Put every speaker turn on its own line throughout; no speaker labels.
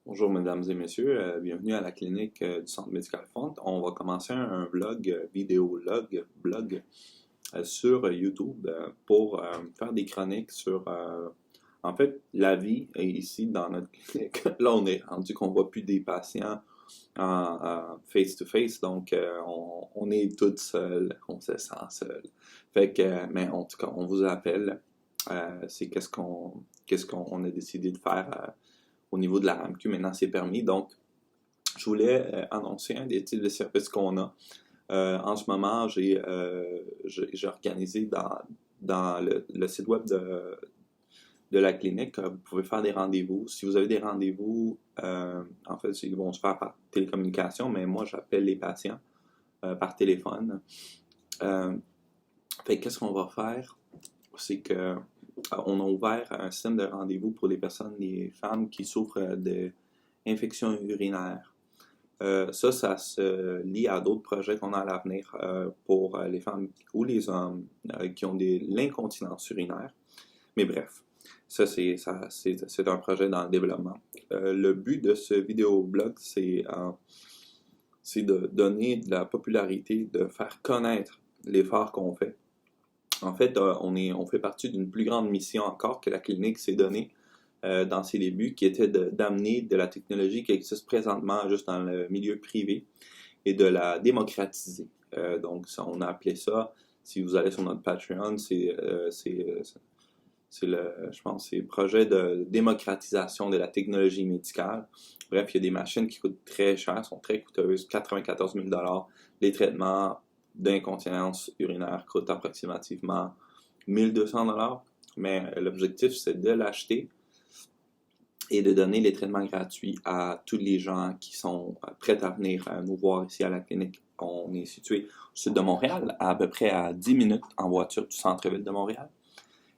Bonjour mesdames et messieurs, bienvenue à la clinique du Centre médical Font. On va commencer un vlog, blog sur YouTube pour faire des chroniques sur en fait la vie ici dans notre clinique. Là on est rendu qu'on voit plus des patients en face-to-face, donc on est tous seuls, on se sent seul. Fait que, mais en tout cas, on vous appelle. C'est qu'est-ce qu'on a décidé de faire au niveau de la RAMQ. Maintenant, c'est permis. Donc, je voulais annoncer un des types de services qu'on a. En ce moment, j'ai organisé dans le site web de la clinique, vous pouvez faire des rendez-vous. Si vous avez des rendez-vous, en fait, ils vont se faire par télécommunication, mais moi, j'appelle les patients par téléphone. Fait qu'est-ce qu'on va faire? C'est que on a ouvert un système de rendez-vous pour les personnes, les femmes qui souffrent d'infections urinaires. Ça se lie à d'autres projets qu'on a à l'avenir pour les femmes ou les hommes qui ont de l'incontinence urinaire. Mais bref, ça c'est un projet dans le développement. Le but de ce vidéoblog, c'est de donner de la popularité, de faire connaître l'effort qu'on fait. En fait, on fait partie d'une plus grande mission encore que la clinique s'est donnée dans ses débuts, qui était d'amener de la technologie qui existe présentement juste dans le milieu privé et de la démocratiser. Donc, on a appelé ça, si vous allez sur notre Patreon, je pense, c'est le projet de démocratisation de la technologie médicale. Bref, il y a des machines qui coûtent très cher, sont très coûteuses, 94 000 $. Les traitements d'incontinence urinaire coûtent approximativement 1200 $. Mais l'objectif, c'est de l'acheter et de donner les traitements gratuits à tous les gens qui sont prêts à venir nous voir ici à la clinique. On est situé au sud de Montréal, à peu près à 10 minutes en voiture du centre-ville de Montréal.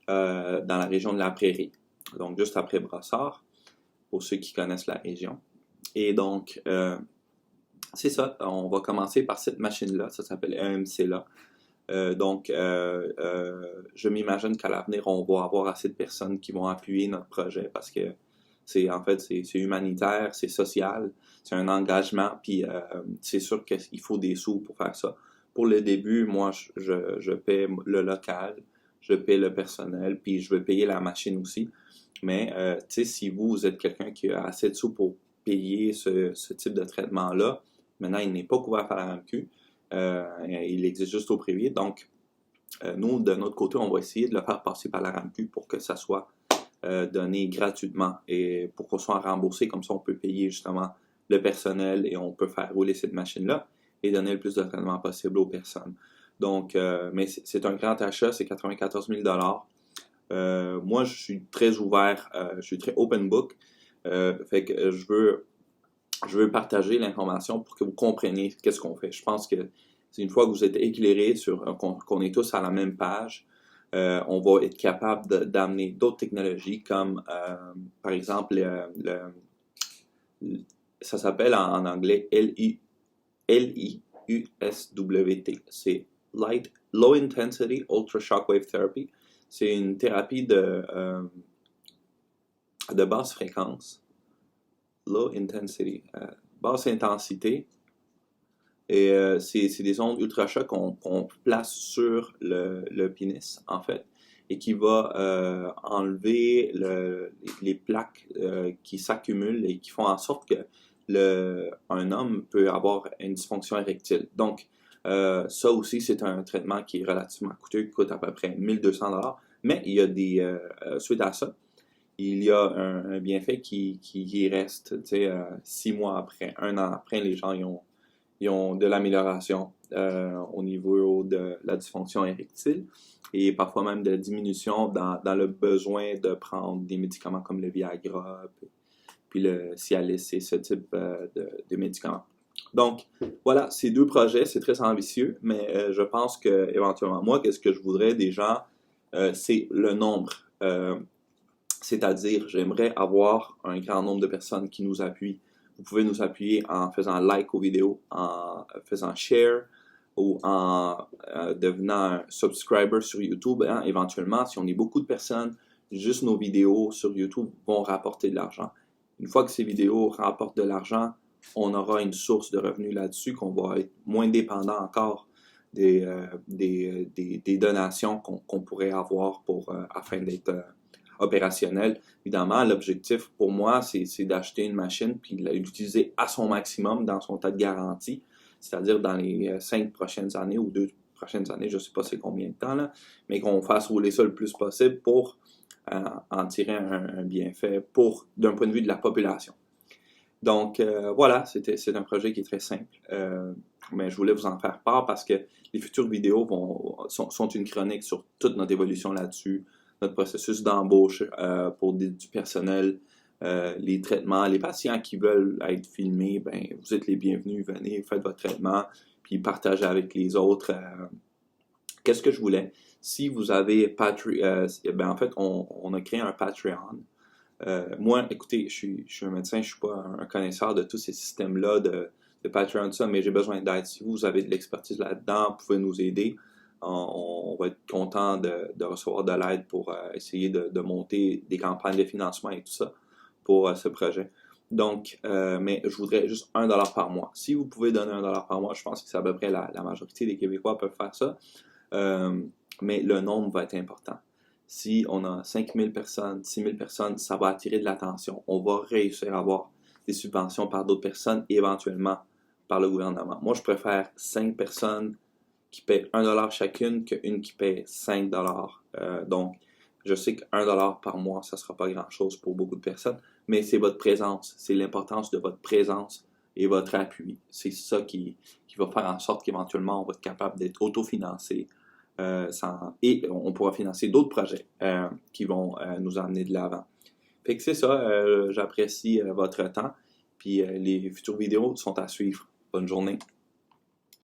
Dans la région de la Prairie, donc juste après Brossard, pour ceux qui connaissent la région. Et donc, c'est ça, on va commencer par cette machine-là, ça s'appelle EMC-là. Donc, je m'imagine qu'à l'avenir, on va avoir assez de personnes qui vont appuyer notre projet parce que c'est humanitaire, c'est social, c'est un engagement, puis c'est sûr qu'il faut des sous pour faire ça. Pour le début, moi, je paie le local, je paie le personnel, puis je vais payer la machine aussi. Mais, tu sais, si vous êtes quelqu'un qui a assez de sous pour payer ce type de traitement-là, maintenant, il n'est pas couvert par la RAMQ. Il existe juste au privé. Donc, nous, de notre côté, on va essayer de le faire passer par la RAMQ pour que ça soit donné gratuitement et pour qu'on soit remboursé. Comme ça, on peut payer justement le personnel et on peut faire rouler cette machine-là et donner le plus de traitement possible aux personnes. Donc, mais c'est un grand achat, c'est 94 000 $. Moi, je suis très ouvert, je suis très open book. Fait que je veux partager l'information pour que vous compreniez qu'est-ce qu'on fait. Je pense que c'est une fois que vous êtes éclairés sur qu'on est tous à la même page, on va être capable d'amener d'autres technologies comme, par exemple, ça s'appelle en anglais LIUSWT. C'est Low Intensity Ultra Shockwave Therapy. C'est une thérapie de basse fréquence. Low intensity, basse intensité, et c'est des ondes ultra-chocs qu'on place sur le pénis, en fait, et qui va enlever les plaques qui s'accumulent et qui font en sorte que un homme peut avoir une dysfonction érectile. Donc, ça aussi, c'est un traitement qui est relativement coûteux, qui coûte à peu près 1200 $, mais il y a suite à ça, il y a un bienfait qui reste, tu sais, 6 mois après, 1 an après, les gens ils ont de l'amélioration au niveau de la dysfonction érectile et parfois même de la diminution dans le besoin de prendre des médicaments comme le Viagra, puis le Cialis et ce type de médicaments. Donc, voilà, ces deux projets, c'est très ambitieux, mais je pense que éventuellement, moi, qu'est-ce que je voudrais des gens, c'est le nombre. C'est-à-dire, j'aimerais avoir un grand nombre de personnes qui nous appuient. Vous pouvez nous appuyer en faisant like aux vidéos, en faisant share ou en devenant un subscriber sur YouTube. Hein. Éventuellement, si on est beaucoup de personnes, juste nos vidéos sur YouTube vont rapporter de l'argent. Une fois que ces vidéos rapportent de l'argent, on aura une source de revenus là-dessus, qu'on va être moins dépendant encore des donations qu'on pourrait avoir afin d'être opérationnel. Évidemment, l'objectif pour moi, c'est d'acheter une machine puis l'utiliser à son maximum dans son tas de garantie, c'est-à-dire dans les 5 prochaines années ou 2 prochaines années, je ne sais pas c'est combien de temps, là, mais qu'on fasse rouler ça le plus possible pour en tirer un bienfait d'un point de vue de la population. Donc voilà, c'est un projet qui est très simple, mais je voulais vous en faire part parce que les futures vidéos sont une chronique sur toute notre évolution là-dessus, notre processus d'embauche pour du personnel, les traitements, les patients qui veulent être filmés, ben vous êtes les bienvenus, venez, faites votre traitement, puis partagez avec les autres. Qu'est-ce que je voulais? Si vous avez ben en fait, on a créé un Patreon. Moi, écoutez, je suis un médecin, je suis pas un connaisseur de tous ces systèmes-là de Patreon, ça, mais j'ai besoin d'aide. Si vous avez de l'expertise là-dedans, vous pouvez nous aider. On va être content de recevoir de l'aide pour essayer de monter des campagnes de financement et tout ça pour ce projet. Donc, mais je voudrais juste $1 par mois. Si vous pouvez donner $1 par mois, je pense que c'est à peu près la majorité des Québécois peuvent faire ça. Mais le nombre va être important. Si on a 5000 personnes, 6000 personnes, ça va attirer de l'attention. On va réussir à avoir des subventions par d'autres personnes et éventuellement par le gouvernement. Moi, je préfère 5 personnes qui paient $1 chacune qu'une qui paie $5. Donc, je sais que $1 par mois, ça ne sera pas grand-chose pour beaucoup de personnes, mais c'est votre présence, c'est l'importance de votre présence et votre appui. C'est ça qui va faire en sorte qu'éventuellement, on va être capable d'être autofinancé et on pourra financer d'autres projets qui vont nous amener de l'avant. Fait que c'est ça, j'apprécie votre temps, puis les futures vidéos sont à suivre. Bonne journée.